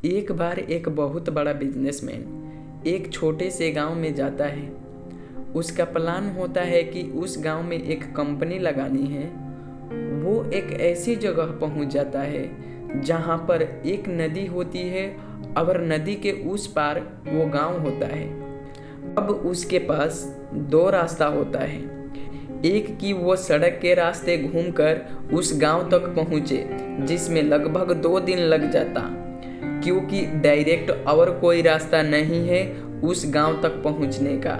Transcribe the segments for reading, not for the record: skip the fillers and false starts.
एक बार एक बहुत बड़ा बिजनेसमैन एक छोटे से गांव में जाता है। उसका प्लान होता है कि उस गांव में एक कंपनी लगानी है। वो एक ऐसी जगह पहुंच जाता है जहां पर एक नदी होती है और नदी के उस पार वो गांव होता है। अब उसके पास दो रास्ता होता है। एक कि वो सड़क के रास्ते घूमकर उस गांव तक पहुंचे, जिसमें लगभग 2 दिन लग जाता, क्योंकि डायरेक्ट और कोई रास्ता नहीं है उस गांव तक पहुंचने का।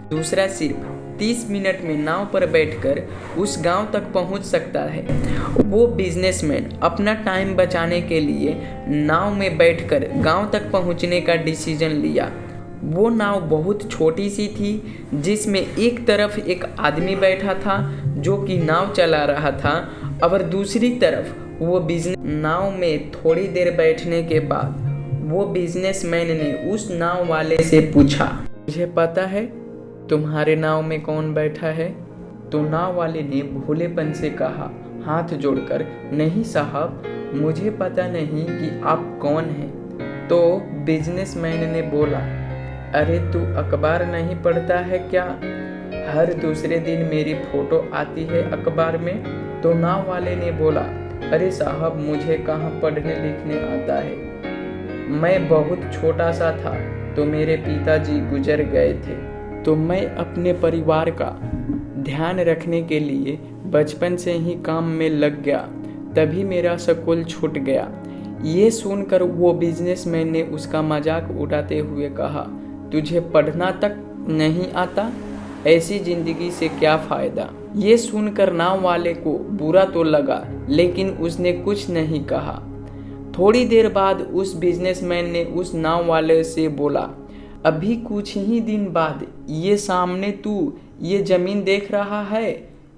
दूसरा सिर्फ 30 मिनट में नाव पर बैठकर उस गांव तक पहुंच सकता है। वो बिजनेसमैन अपना टाइम बचाने के लिए नाव में बैठकर गांव तक पहुंचने का डिसीजन लिया। वो नाव बहुत छोटी सी थी, जिसमें एक तरफ एक आदमी बैठा था जो कि नाव चला रहा था, और दूसरी तरफ वो बिजनेस। नाव में थोड़ी देर बैठने के बाद वो बिजनेसमैन ने उस नाव वाले से पूछा, मुझे पता है तुम्हारे नाव में कौन बैठा है? तो नाव वाले ने भोलेपन से कहा, हाथ जोड़कर, नहीं साहब, मुझे पता नहीं कि आप कौन हैं। तो बिजनेसमैन ने बोला, अरे तू अखबार नहीं पढ़ता है क्या? हर दूसरे दिन मेरी फोटो आती है अखबार में। तो नाव वाले ने बोला, अरे साहब, मुझे कहाँ पढ़ने लिखने आता है। मैं बहुत छोटा सा था तो मेरे पिताजी गुजर गए थे, तो मैं अपने परिवार का ध्यान रखने के लिए बचपन से ही काम में लग गया, तभी मेरा स्कूल छूट गया। ये सुनकर वो बिजनेसमैन ने उसका मजाक उड़ाते हुए कहा, तुझे पढ़ना तक नहीं आता? ऐसी जिंदगी से क्या फायदा? ये सुनकर नाव वाले को बुरा तो लगा, लेकिन उसने कुछ नहीं कहा। थोड़ी देर बाद उस बिजनेसमैन ने उस नाव वाले से बोला, अभी कुछ ही दिन बाद ये सामने तू ये जमीन देख रहा है,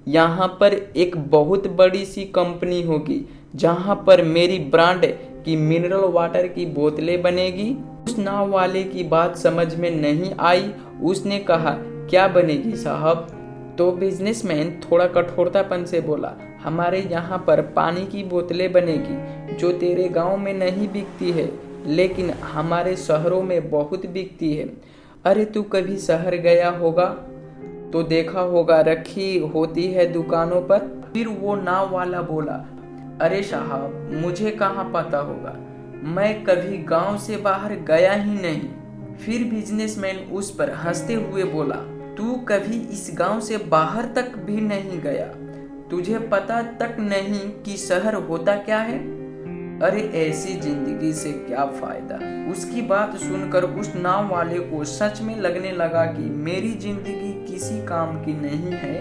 यहाँ पर एक बहुत बड़ी सी कंपनी होगी जहाँ पर मेरी ब्रांड की मिनरल वाटर की बोतलें बनेगी। उस नाव वाले की बात समझ में नहीं आई। उसने कहा, क्या बनेगी साहब? तो बिजनेसमैन थोड़ा कठोरतापन से बोला, हमारे यहाँ पर पानी की बोतलें बनेगी जो तेरे गांव में नहीं बिकती है, लेकिन हमारे शहरों में बहुत बिकती है। अरे तू कभी शहर गया होगा तो देखा होगा, रखी होती है दुकानों पर। फिर वो नाव वाला बोला, अरे साहब, मुझे कहाँ पता होगा, मैं कभी गांव से बाहर गया ही नहीं। फिर बिजनेसमैन उस पर हंसते हुए बोला, तू कभी इस गांव से बाहर तक भी नहीं गया, तुझे पता तक नहीं कि शहर होता क्या है? अरे ऐसी जिंदगी से क्या फायदा? उसकी बात सुनकर उस नाव वाले को सच में लगने लगा कि मेरी जिंदगी किसी काम की नहीं है।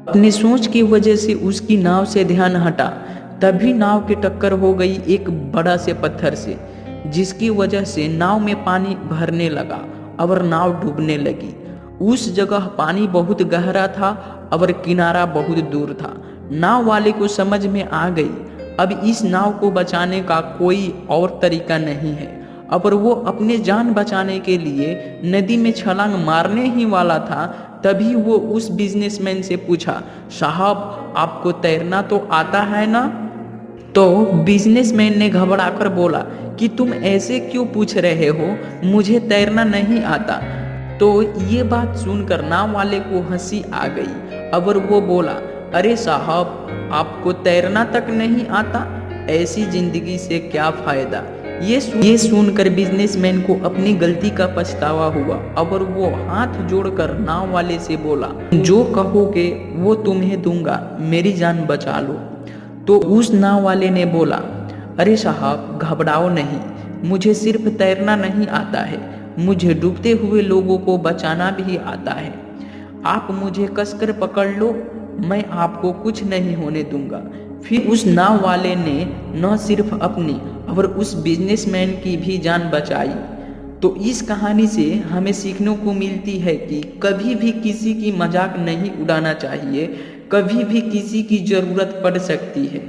अपनी सोच की वजह से उसकी नाव से ध्यान हटा। तभी नाव की टक्कर हो गई एक बड़ा से पत्थर से, जिसकी वजह से नाव में पानी भरने लगा और नाव डूबने लगी। उस जगह पानी बहुत गहरा था और किनारा बहुत दूर था। नाव वाले को समझ में आ गई, अब इस नाव को बचाने का कोई और तरीका नहीं है। और वो अपने जान बचाने के लिए नदी में छलांग मारने ही वाला था, तभी वो उस बिजनेसमैन से पूछा, साहब, आपको तैरना तो आता है ना? तो बिजनेसमैन ने घबराकर बोला कि तुम ऐसे क्यों पूछ रहे हो, मुझे तैरना नहीं आता। तो ये बात सुनकर नाव वाले को हंसी आ गई और वो बोला, अरे साहब, आपको तैरना तक नहीं आता? ऐसी जिंदगी से क्या फायदा? ये सुनकर बिजनेसमैन को अपनी गलती का पछतावा हुआ और वो हाथ जोड़कर नाव वाले से बोला, जो कहोगे वो तुम्हें दूंगा, मेरी जान बचा लो। तो उस नाव वाले ने बोला, अरे साहब, घबराओ नहीं, मुझे सिर्फ तैरना नहीं आता है, मुझे डूबते हुए लोगों को बचाना भी आता है। आप मुझे कसकर पकड़ लो, मैं आपको कुछ नहीं होने दूंगा। फिर उस नाव वाले ने न सिर्फ अपनी और उस बिजनेसमैन की भी जान बचाई। तो इस कहानी से हमें सीखने को मिलती है कि कभी भी किसी की मजाक नहीं उड़ाना चाहिए, कभी भी किसी की ज़रूरत पड़ सकती है।